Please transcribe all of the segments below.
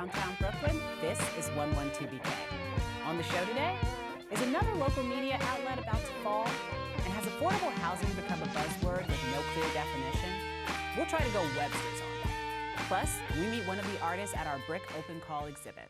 downtown Brooklyn, this is 112BK. On the show today, is another local media outlet about to fall? And has affordable housing become a buzzword with no clear definition? We'll try to go Webster's on it. Plus, we meet one of the artists at our BRIC Open Call exhibit.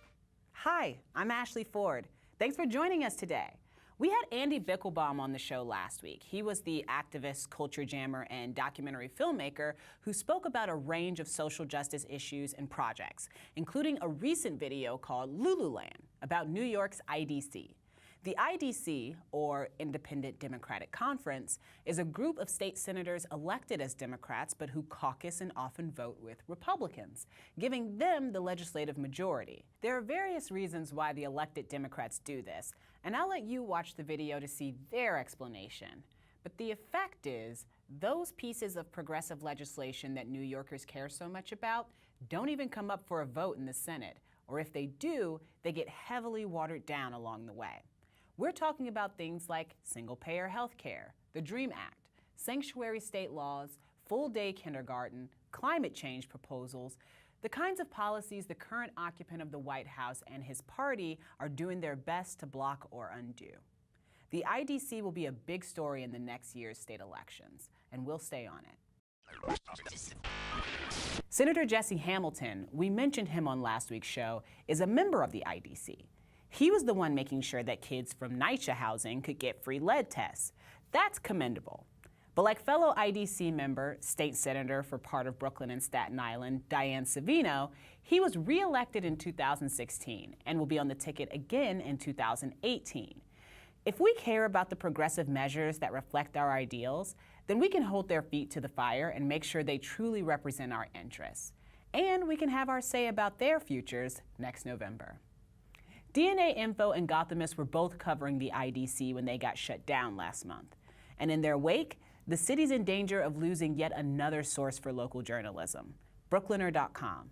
Hi, I'm Ashley Ford. Thanks for joining us today. We had Andy Bickelbaum on the show last week. He was the activist, culture jammer, and documentary filmmaker who spoke about a range of social justice issues and projects, including a recent video called Lululand about New York's IDC. The IDC, or Independent Democratic Conference, is a group of state senators elected as Democrats but who caucus and often vote with Republicans, giving them the legislative majority. There are various reasons why the elected Democrats do this, and I'll let you watch the video to see their explanation. But the effect is, those pieces of progressive legislation that New Yorkers care so much about don't even come up for a vote in the Senate, or if they do, they get heavily watered down along the way. We're talking about things like single-payer health care, the DREAM Act, sanctuary state laws, full-day kindergarten, climate change proposals, the kinds of policies the current occupant of the White House and his party are doing their best to block or undo. The IDC will be a big story in the next year's state elections, and we'll stay on it. Senator Jesse Hamilton, we mentioned him on last week's show, is a member of the IDC. He was the one making sure that kids from NYCHA housing could get free lead tests. That's commendable. But like fellow IDC member, state senator for part of Brooklyn and Staten Island, Diane Savino, he was re-elected in 2016 and will be on the ticket again in 2018. If we care about the progressive measures that reflect our ideals, then we can hold their feet to the fire and make sure they truly represent our interests. And we can have our say about their futures next November. DNA Info and Gothamist were both covering the IDC when they got shut down last month. And in their wake, the city's in danger of losing yet another source for local journalism, Bklyner.com.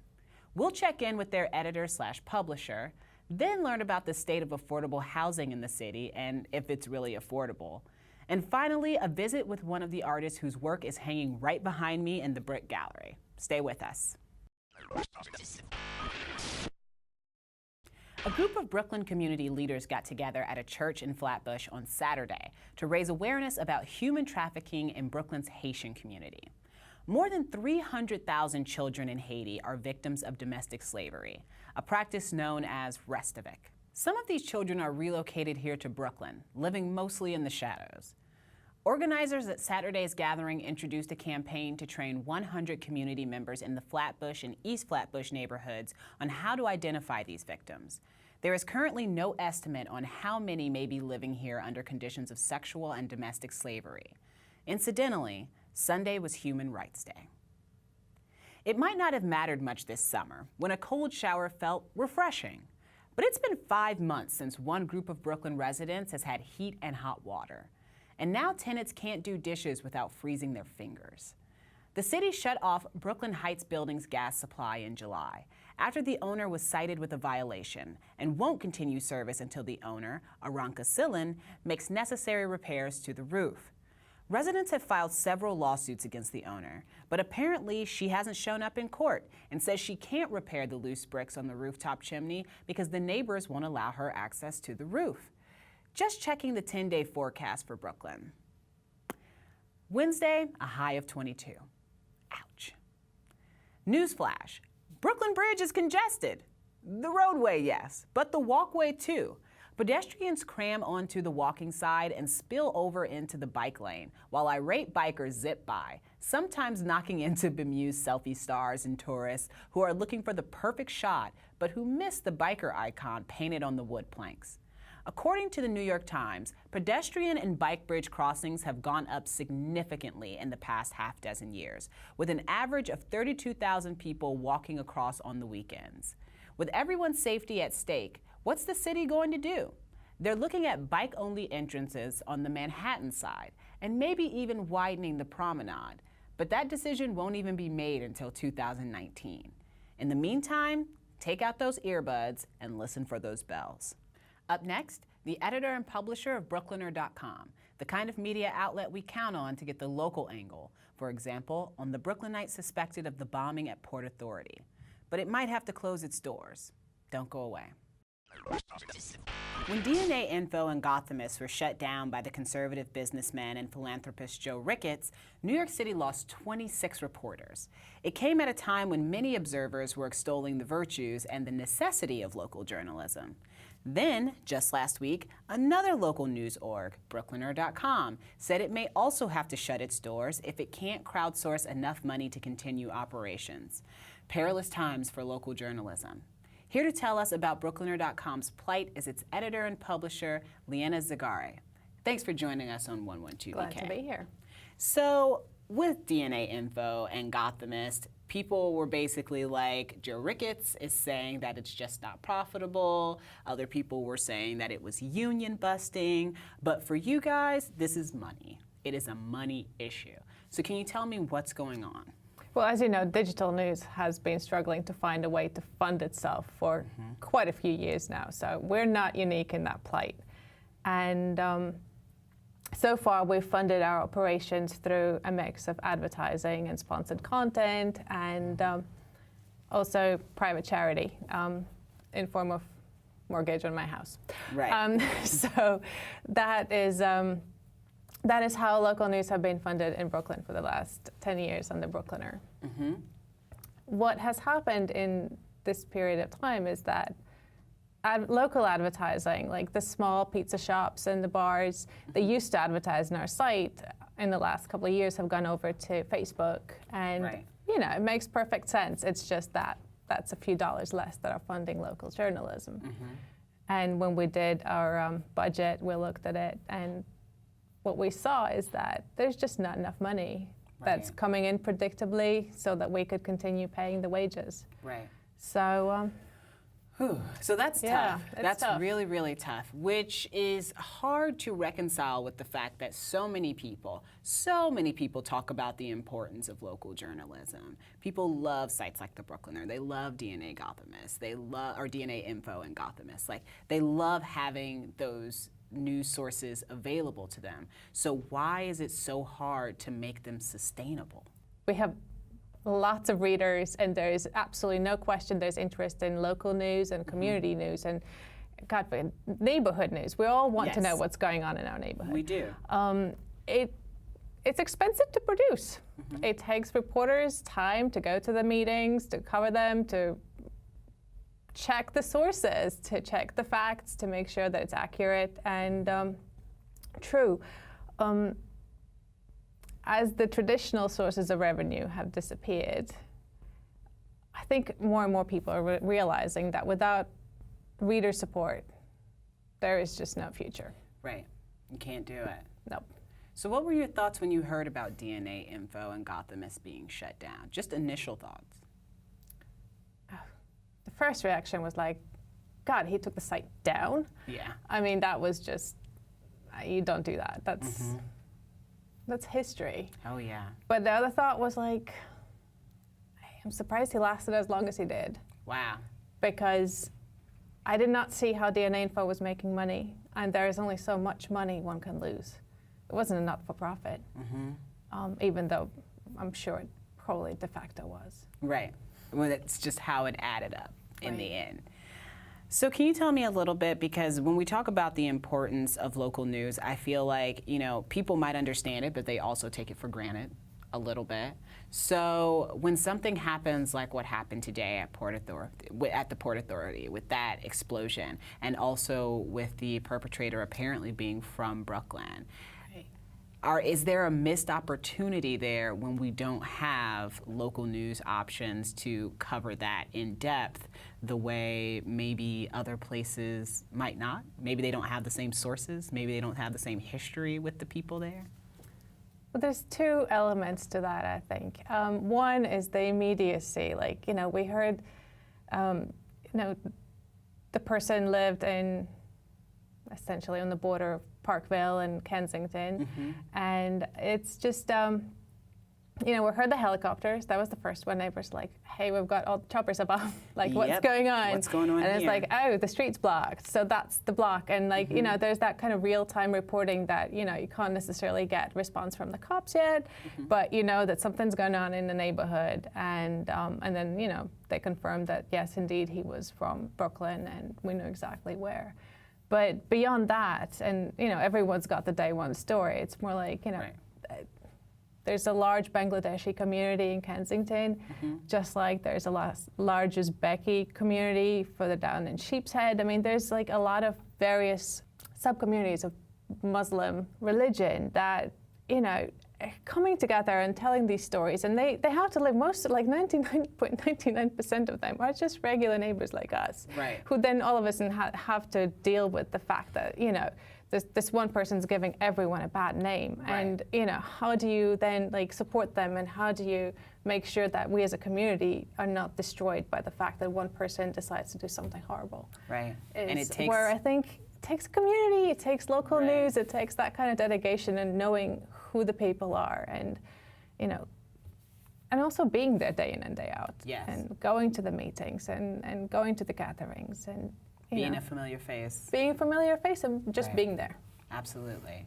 We'll check in with their editor/publisher, then learn about the state of affordable housing in the city and if it's really affordable. And finally, a visit with one of the artists whose work is hanging right behind me in the BRIC Gallery. Stay with us. A group of Brooklyn community leaders got together at a church in Flatbush on Saturday to raise awareness about human trafficking in Brooklyn's Haitian community. More than 300,000 children in Haiti are victims of domestic slavery, a practice known as restavek. Some of these children are relocated here to Brooklyn, living mostly in the shadows. Organizers at Saturday's gathering introduced a campaign to train 100 community members in the Flatbush and East Flatbush neighborhoods on how to identify these victims. There is currently no estimate on how many may be living here under conditions of sexual and domestic slavery. Incidentally, Sunday was Human Rights Day. It might not have mattered much this summer when a cold shower felt refreshing, but it's been 5 months since one group of Brooklyn residents has had heat and hot water. And now tenants can't do dishes without freezing their fingers. The city shut off Brooklyn Heights Building's gas supply in July after the owner was cited with a violation and won't continue service until the owner, Aranka Sillen, makes necessary repairs to the roof. Residents have filed several lawsuits against the owner, but apparently she hasn't shown up in court and says she can't repair the loose bricks on the rooftop chimney because the neighbors won't allow her access to the roof. Just checking the 10-day forecast for Brooklyn. Wednesday, a high of 22. Ouch. Newsflash, Brooklyn Bridge is congested. The roadway, yes, but the walkway too. Pedestrians cram onto the walking side and spill over into the bike lane, while irate bikers zip by, sometimes knocking into bemused selfie stars and tourists who are looking for the perfect shot, but who miss the biker icon painted on the wood planks. According to the New York Times, pedestrian and bike bridge crossings have gone up significantly in the past half-dozen years, with an average of 32,000 people walking across on the weekends. With everyone's safety at stake, what's the city going to do? They're looking at bike-only entrances on the Manhattan side, and maybe even widening the promenade, but that decision won't even be made until 2019. In the meantime, take out those earbuds and listen for those bells. Up next, the editor and publisher of Bklyner.com, the kind of media outlet we count on to get the local angle, for example, on the Brooklynites suspected of the bombing at Port Authority. but it might have to close its doors. Don't go away. When DNA Info and Gothamist were shut down by the conservative businessman and philanthropist Joe Ricketts, New York City lost 26 reporters. It came at a time when many observers were extolling the virtues and the necessity of local journalism. Then, just last week, another local news org, Bklyner.com, said it may also have to shut its doors if it can't crowdsource enough money to continue operations. Perilous times for local journalism. Here to tell us about Bklyner.com's plight is its editor and publisher, Liena Zagare. Thanks for joining us on 112BK. Glad to be here. So, with DNA Info and Gothamist, people were basically like, Joe Ricketts is saying that it's just not profitable. Other people were saying that it was union busting. But for you guys, this is money. It is a money issue. So can you tell me what's going on? Well, as you know, digital news has been struggling to find a way to fund itself for quite a few years now. So we're not unique in that plight. And so far, we've funded our operations through a mix of advertising and sponsored content, and also private charity in form of mortgage on my house. Right. So that is how local news have been funded in Brooklyn for the last 10 years under Bklyner. What has happened in this period of time is that local advertising, like the small pizza shops and the bars that used to advertise on our site in the last couple of years have gone over to Facebook. And, you know, it makes perfect sense. It's just that that's a few dollars less that are funding local journalism. And when we did our budget, we looked at it, and what we saw is that there's just not enough money that's coming in predictably so that we could continue paying the wages. So, so that's tough. That's tough. Really, really tough, which is hard to reconcile with the fact that so many people talk about the importance of local journalism. People love sites like the Bklyner. They love DNA Gothamist. They love, or DNA Info and Gothamist. Like, they love having those news sources available to them. So why is it so hard to make them sustainable? We have lots of readers, and there's absolutely no question there's interest in local news and community news and, God forbid, neighborhood news. We all want to know what's going on in our neighborhood. We do. It's expensive to produce. It takes reporters time to go to the meetings, to cover them, to check the sources, to check the facts, to make sure that it's accurate and true. As the traditional sources of revenue have disappeared, I think more and more people are realizing that without reader support, there is just no future. Right. You can't do it. Nope. So what were your thoughts when you heard about DNA Info and Gothamist being shut down? Just initial thoughts. The first reaction was like, God, he took the site down? Yeah. I mean, that was just, you don't do that. That's history. Oh, yeah. But the other thought was like, I'm surprised he lasted as long as he did. Wow. Because I did not see how DNA Info was making money, and there is only so much money one can lose. It wasn't a not-for-profit, even though I'm sure it probably de facto was. Right. Well, that's just how it added up in the end. So can you tell me a little bit, because when we talk about the importance of local news, I feel like, you know, people might understand it, but they also take it for granted a little bit. So when something happens like what happened today at the Port Authority with that explosion, and also with the perpetrator apparently being from Brooklyn, is there a missed opportunity there when we don't have local news options to cover that in depth the way maybe other places might not? Maybe they don't have the same sources. Maybe they don't have the same history with the people there. Well, there's two elements to that, I think. One is the immediacy. Like, you know, we heard, you know, the person lived essentially on the border of Parkville and Kensington, and it's just, we heard the helicopters. That was the first one. Neighbors like, hey, we've got all the choppers above. Like, what's Yep. going on? What's going on And it's here? like, oh, the street's blocked. So that's the block. And like, there's that kind of real-time reporting that, you can't necessarily get response from the cops yet, but you know that something's going on in the neighborhood. And then, they confirmed that, yes, indeed, he was from Brooklyn, and we knew exactly where. But beyond that, and, everyone's got the day one story. It's more like, Right. There's a large Bangladeshi community in Kensington, just like there's a large Uzbeki community further down in Sheepshead. I mean, there's like a lot of various sub-communities of Muslim religion that, are coming together and telling these stories. And they have to live, like 99.99% of them are just regular neighbors like us, Right. who then all of a sudden have to deal with the fact that, this one person's giving everyone a bad name. Right. And, how do you then like support them, and how do you make sure that we as a community are not destroyed by the fact that one person decides to do something horrible? Right. And it takes where I think it takes community, it takes local Right. news, it takes that kind of dedication and knowing who the people are, and, and also being there day in and day out. Yes. And going to the meetings and going to the gatherings and, being a familiar face. being a familiar face and just Right. being there. Absolutely.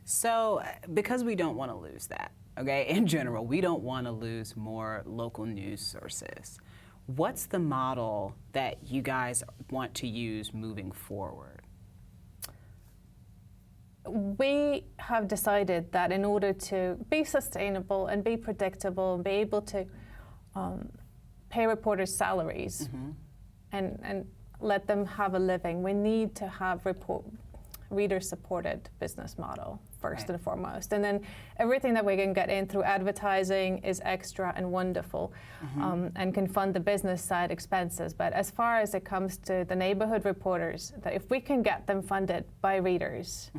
So, because we don't want to lose that, okay, in general, we don't want to lose more local news sources. What's the model that you guys want to use moving forward? We have decided that in order to be sustainable and be predictable and be able to pay reporters salaries and let them have a living, we need to have reader-supported business model first Right. and foremost. And then everything that we can get in through advertising is extra and wonderful, and can fund the business side expenses. But as far as it comes to the neighborhood reporters, that if we can get them funded by readers,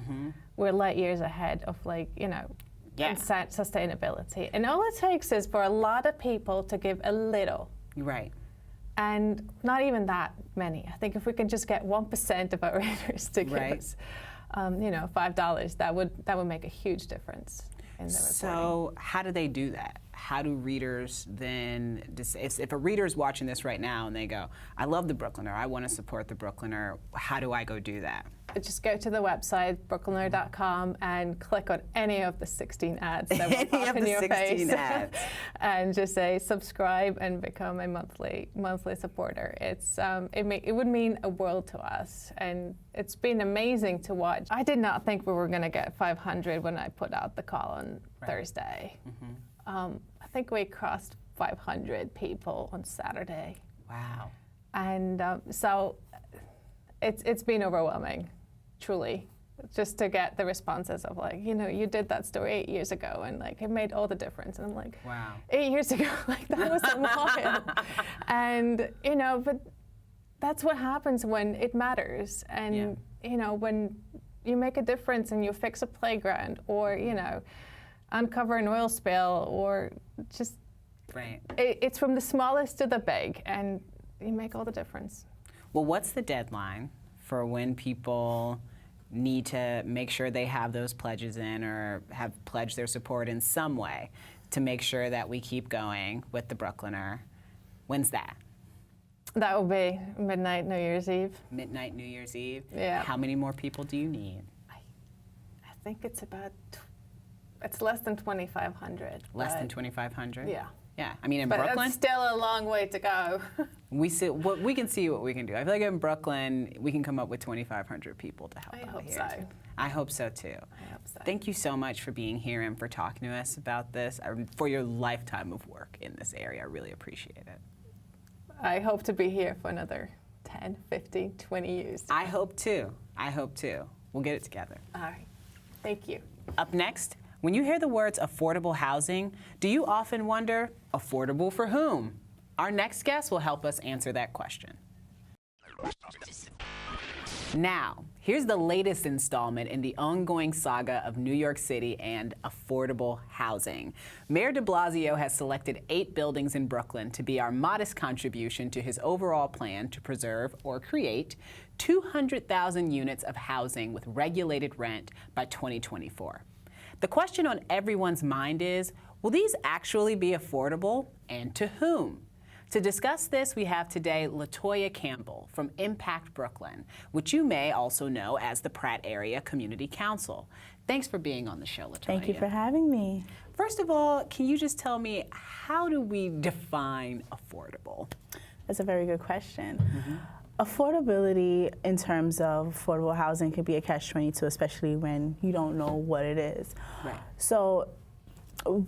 we're light years ahead of Yeah. sustainability. And all it takes is for a lot of people to give a little. Right. And not even that many. I think if we can just get 1% of our readers to give Right. us, $5, that would make a huge difference in the reporting. So, how do they do that? How do readers then, if a reader is watching this right now and they go, I love the Bklyner, I want to support the Bklyner, how do I go do that? Just go to the website, Bklyner.com, and click on any of the 16 ads that will Any pop of in the your 16 face. ads. And just say subscribe and become a monthly supporter. It would mean a world to us, and it's been amazing to watch. I did not think we were going to get 500 when I put out the call on Thursday. I think we crossed 500 people on Saturday. Wow. And so it's been overwhelming, truly, just to get the responses of like, you did that story 8 years ago, and like it made all the difference. And I'm like, Wow. 8 years ago, like that was a while. And but that's what happens when it matters, and when you make a difference and you fix a playground, or uncover an oil spill, or just Right. it's from the smallest to the big, and you make all the difference. Well, what's the deadline for when people need to make sure they have those pledges in, or have pledged their support in some way to make sure that we keep going with the Bklyner? When's that? That will be midnight New Year's Eve. Midnight New Year's Eve? Yeah. How many more people do you need? I think it's it's less than 2,500. Less than 2,500? Yeah. Yeah, I mean in But Brooklyn, it's still a long way to go. we can see what we can do. I feel like in Brooklyn, we can come up with 2,500 people to help I out hope here. so. I hope so too. I hope so. Thank you so much for being here and for talking to us about this, for your lifetime of work in this area. I really appreciate it. I hope to be here for another 10, 15, 20 years. I hope too. I hope too. We'll get it together. All right. Thank you. Up next, when you hear the words affordable housing, do you often wonder, affordable for whom? Our next guest will help us answer that question. Now, here's the latest installment in the ongoing saga of New York City and affordable housing. Mayor de Blasio has selected 8 buildings in Brooklyn to be our modest contribution to his overall plan to preserve or create 200,000 units of housing with regulated rent by 2024. The question on everyone's mind is, Will these actually be affordable, and to whom? To discuss this, we have today LaToya Campbell from IMPACCT Brooklyn, which you may also know as the Pratt Area Community Council. Thanks for being on the show, LaToya. Thank you for having me. First of all, can you just tell me, how do we define affordable? That's a very good question. Affordability in terms of affordable housing can be a catch-22, especially when you don't know what it is. Right. So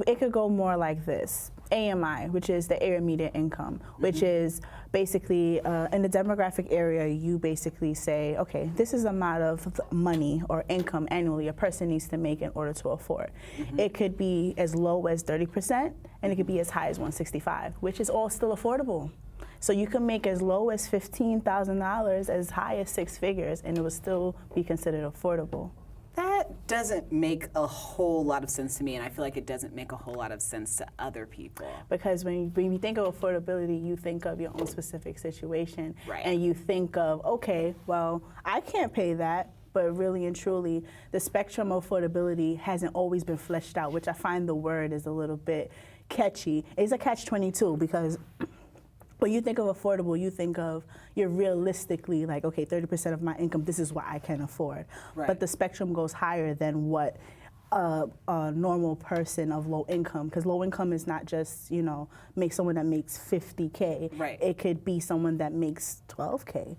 it could go more like this. AMI, which is the area median income, which is basically in the demographic area, you basically say, okay, this is the amount of money or income annually a person needs to make in order to afford. It could be as low as 30%, and it could be as high as 165, which is all still affordable. So you can make as low as $15,000, as high as 6 figures, and it will still be considered affordable. That doesn't make a whole lot of sense to me, and I feel like it doesn't make a whole lot of sense to other people. Because when you think of affordability, you think of your own specific situation, Right. and you think of, okay, well, I can't pay that, but really and truly, the spectrum of affordability hasn't always been fleshed out, which I find the word is a little bit catchy. It's a catch-22 because when you think of affordable, you think of you're realistically like, okay, 30% of my income, this is what I can afford. Right. But the spectrum goes higher than what a normal person of low income, because low income is not just, you know, make someone that makes 50K. Right. It could be someone that makes 12K.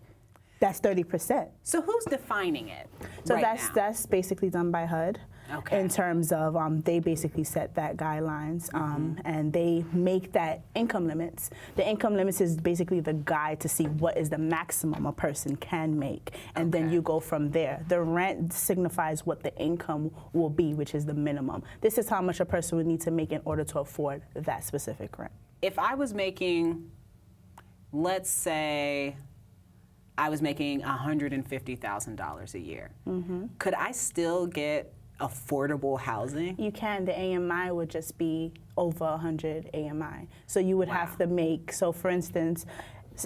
That's 30%. So who's defining it? So right now? that's basically done by HUD. Okay. In terms of they basically set that guidelines and they make that income limits. The income limits is basically the guide to see what is the maximum a person can make, and then you go from there. The rent signifies what the income will be, which is the minimum. This is how much a person would need to make in order to afford that specific rent. If I was making, let's say, I was making $150,000 a year, could I still get affordable housing? You can. The AMI would just be over 100 AMI. So you would have to make, so for instance,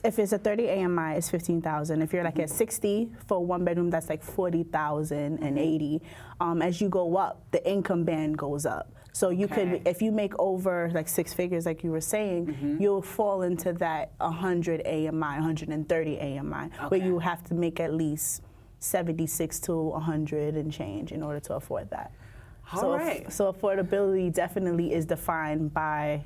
if it's a 30 AMI, it's 15,000. If you're like at 60 for one bedroom, that's like 40,000 and 80. As you go up, the income band goes up. So you could, if you make over like 6 figures, like you were saying, you'll fall into that 100 AMI, 130 AMI, where you have to make at least 76 to 100 and change in order to afford that. All right. So affordability definitely is defined by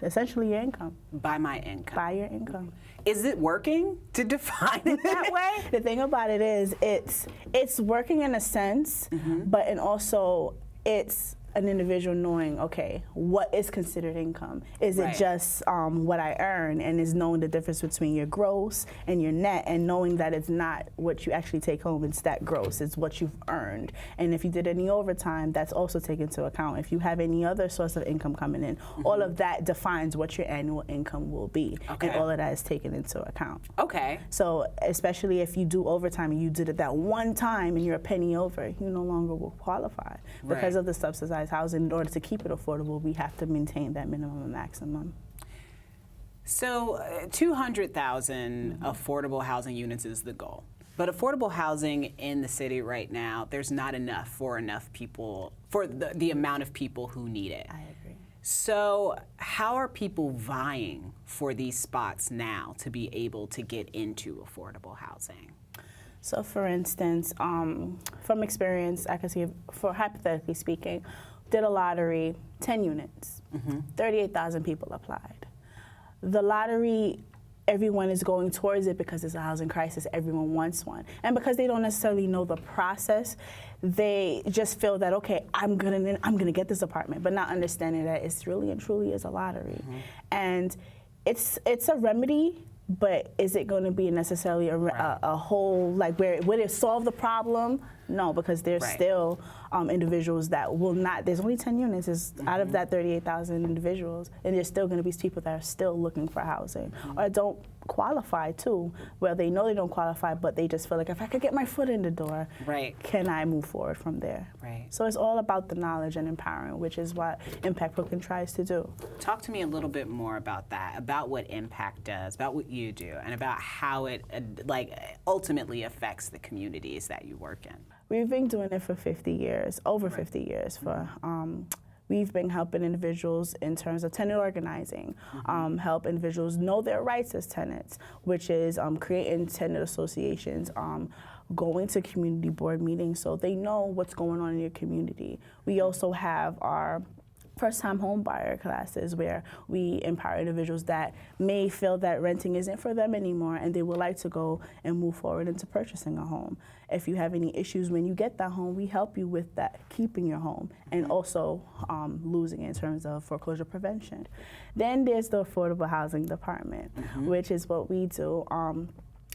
essentially your income. By my income. By your income. Is it working to define it that way? The thing about it is it's working in a sense, but and also it's an individual knowing, okay, what is considered income? Is it just what I earn, and is knowing the difference between your gross and your net, and knowing that it's not what you actually take home, it's that gross, it's what you've earned. And if you did any overtime, that's also taken into account. If you have any other source of income coming in, all of that defines what your annual income will be, and all of that is taken into account. Okay. So especially if you do overtime and you did it that one time and you're a penny over, you no longer will qualify. Because of the subsidized housing, in order to keep it affordable, we have to maintain that minimum and maximum. So 200,000 affordable housing units is the goal. But affordable housing in the city right now, there's not enough for enough people, for the amount of people who need it. I agree. So how are people vying for these spots now to be able to get into affordable housing? So for instance, from experience, I can see, for hypothetically speaking, did a lottery, 10 units, 38,000 people applied. The lottery, everyone is going towards it because it's a housing crisis, everyone wants one. And because they don't necessarily know the process, they just feel that, okay, I'm gonna get this apartment, but not understanding that it's really and truly is a lottery. And it's a remedy, but is it going to be necessarily a whole, like, would it solve the problem? No, because there's still individuals that will not, there's only 10 units out of that 38,000 individuals, and there's still going to be people that are still looking for housing or don't qualify too, where they know they don't qualify, but they just feel like, if I could get my foot in the door, can I move forward from there? So it's all about the knowledge and empowering, which is what IMPACCT Brooklyn tries to do. Talk to me a little bit more about that, about what IMPACCT does, about what you do, and about how it ultimately affects the communities that you work in. We've been doing it for 50 years, over 50 years. we've been helping individuals in terms of tenant organizing, help individuals know their rights as tenants, which is creating tenant associations, going to community board meetings so they know what's going on in your community. We also have our first-time home buyer classes where we empower individuals that may feel that renting isn't for them anymore and they would like to go and move forward into purchasing a home. If you have any issues when you get that home, we help you with that, keeping your home, and also losing in terms of foreclosure prevention. Then there's the affordable housing department, which is what we do.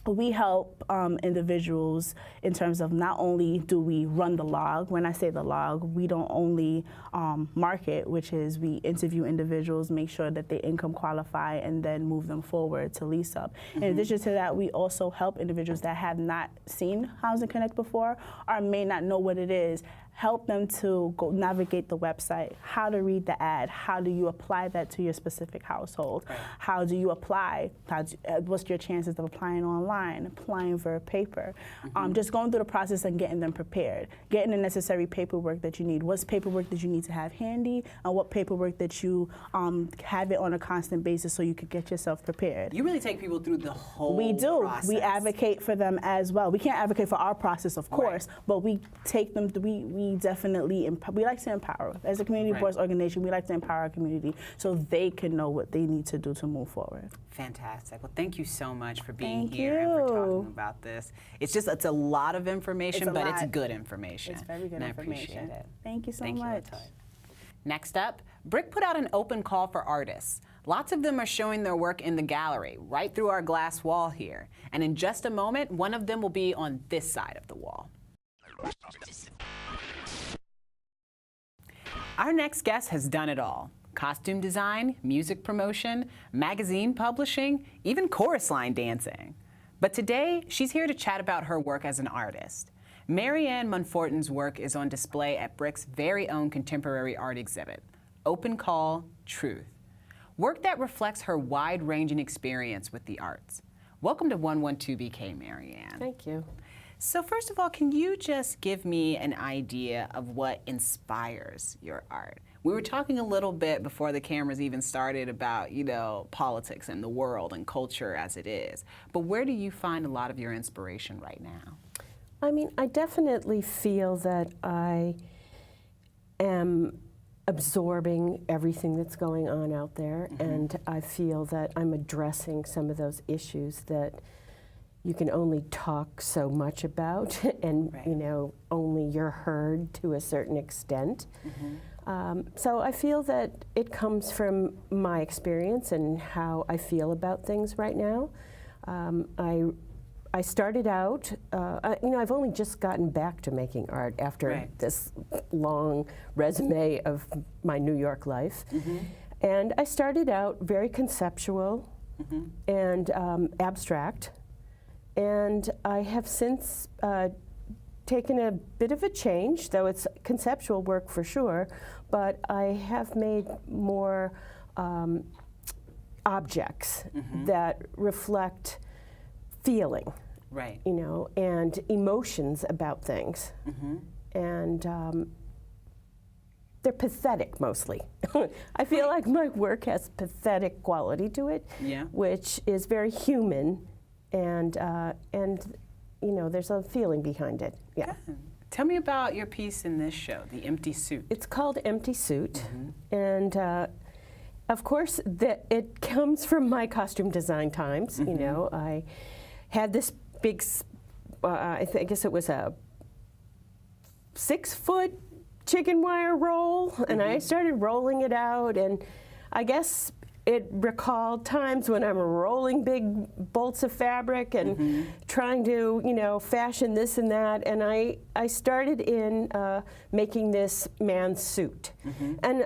We help individuals in terms of not only do we run the log. When I say the log, we don't only market, which is we interview individuals, make sure that they income qualify, and then move them forward to lease up. In addition to that, we also help individuals that have not seen Housing Connect before or may not know what it is, help them to go navigate the website, how to read the ad, how do you apply that to your specific household, how do you apply, what's your chances of applying online, applying for a paper, just going through the process and getting them prepared, getting the necessary paperwork that you need, what's paperwork that you need to have handy, and what paperwork that you have it on a constant basis so you could get yourself prepared. You really take people through the whole We do. process. We advocate for them as well. We can't advocate for our process, of course, but we take them, we definitely, we like to empower. As a community boards organization, we like to empower our community so they can know what they need to do to move forward. Fantastic. Well, thank you so much for being Thank here and for you. talking about this. It's just, it's a lot of information, It's a but lot. it's good information. It's very good and information. I appreciate it. Thank you so Thank much. You, LaToya. Next up, BRIC put out an open call for artists. Lots of them are showing their work in the gallery, right through our glass wall here. And in just a moment, one of them will be on this side of the wall. Our next guest has done it all. Costume design, music promotion, magazine publishing, even chorus line dancing. But today, she's here to chat about her work as an artist. Mary-Ann Monforton's work is on display at BRIC's very own contemporary art exhibit, Open Call, Truth. Work that reflects her wide-ranging experience with the arts. Welcome to 112BK, Mary-Ann. Thank you. So first of all, can you just give me an idea of what inspires your art? We were talking a little bit before the cameras even started about, you know, politics and the world and culture as it is. But where do you find a lot of your inspiration right now? I mean, I definitely feel that I am absorbing everything that's going on out there, and I feel that I'm addressing some of those issues that you can only talk so much about, and you know, only you're heard to a certain extent. So I feel that it comes from my experience and how I feel about things right now. I started out, you know, I've only just gotten back to making art after this long resume of my New York life. And I started out very conceptual and abstract. And I have since taken a bit of a change, though it's conceptual work for sure, but I have made more objects that reflect feeling, you know, and emotions about things. And they're pathetic mostly. I feel like my work has pathetic quality to it, which is very human. And you know, there's a feeling behind it. Tell me about your piece in this show, The Empty Suit. It's called Empty Suit, and of course, it comes from my costume design times. You know, I had this big, I guess it was a 6-foot chicken wire roll, and I started rolling it out, and I guess it recalled times when I'm rolling big bolts of fabric and trying to, you know, fashion this and that. And I started in making this man's suit. And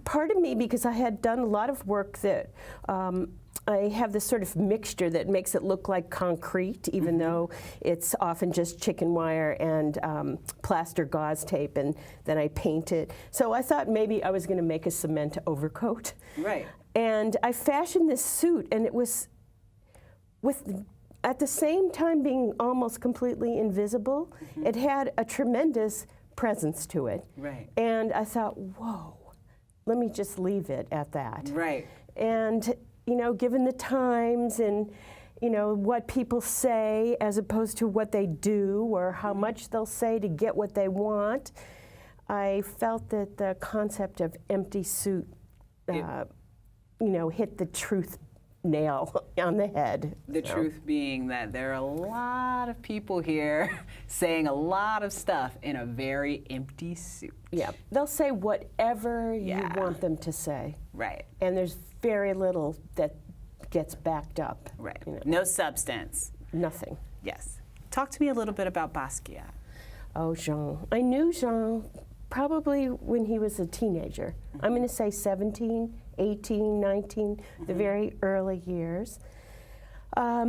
part of me, because I had done a lot of work that I have this sort of mixture that makes it look like concrete, even though it's often just chicken wire and plaster gauze tape, and then I paint it. So I thought maybe I was going to make a cement overcoat. And I fashioned this suit, and it was, at the same time being almost completely invisible, it had a tremendous presence to it. And I thought, whoa, let me just leave it at that. Right. And, you know, given the times and, you know, what people say as opposed to what they do or how much they'll say to get what they want, I felt that the concept of empty suit, you know, hit the truth nail on the head. The truth being that there are a lot of people here saying a lot of stuff in a very empty suit. Yeah, they'll say whatever you want them to say. Right. And there's very little that gets backed up. Right. You know. No substance. Nothing. Yes. Talk to me a little bit about Basquiat. Oh, Jean. I knew Jean probably when he was a teenager. I'm going to say 17, 18, 19, the very early years.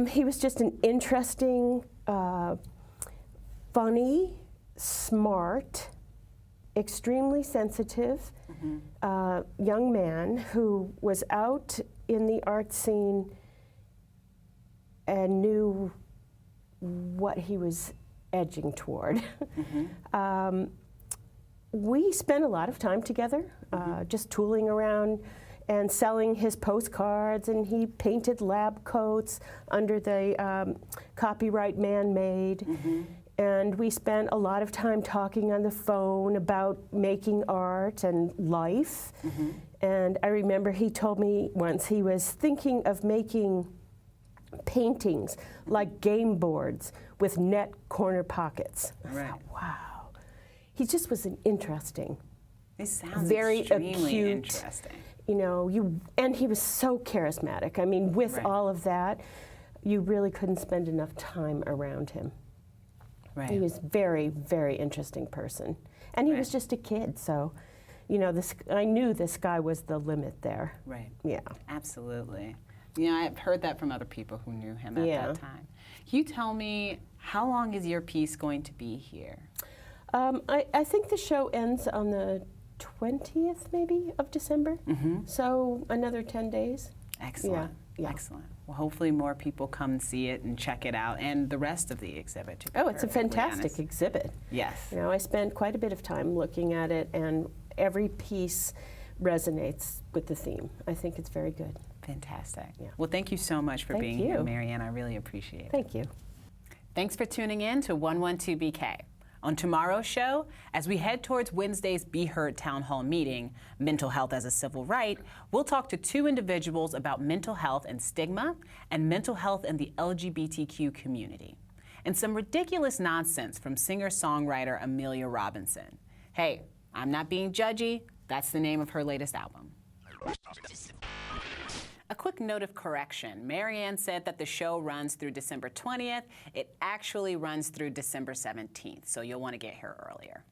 He was just an interesting, funny, smart, extremely sensitive young man who was out in the art scene and knew what he was edging toward. We spent a lot of time together, just tooling around and selling his postcards, and he painted lab coats under the copyright man-made. And we spent a lot of time talking on the phone about making art and life. And I remember he told me once he was thinking of making paintings like game boards with net corner pockets. Right. I thought, wow. He just was an interesting, It sounds very extremely acute, interesting. you know, and he was so charismatic. I mean, with all of that, you really couldn't spend enough time around him. Right. He was very, very interesting person. And he was just a kid, so, you know, I knew the sky was the limit there. Right. Yeah. Absolutely. You know, I've heard that from other people who knew him at that time. Can you tell me, how long is your piece going to be here? I think the show ends on the 20th, maybe, of December. So another 10 days. Excellent. Yeah. Excellent. Well, hopefully more people come see it and check it out, and the rest of the exhibit, to be Oh, it's a perfectly fantastic honest. exhibit. Yes. You know, I spent quite a bit of time looking at it, and every piece resonates with the theme. I think it's very good. Fantastic. Yeah. Well, thank you so much for Thank being you. here, Mary-Ann. I really appreciate it. Thank you. Thanks for tuning in to 112 BK. On tomorrow's show, as we head towards Wednesday's Be Heard Town Hall meeting, Mental Health as a Civil Right, we'll talk to two individuals about mental health and stigma and mental health in the LGBTQ community. And some ridiculous nonsense from singer-songwriter Amelia Robinson. Hey, I'm not being judgy. That's the name of her latest album. A quick note of correction. Mary-Ann said that the show runs through December 20th. It actually runs through December 17th, so you'll want to get here earlier.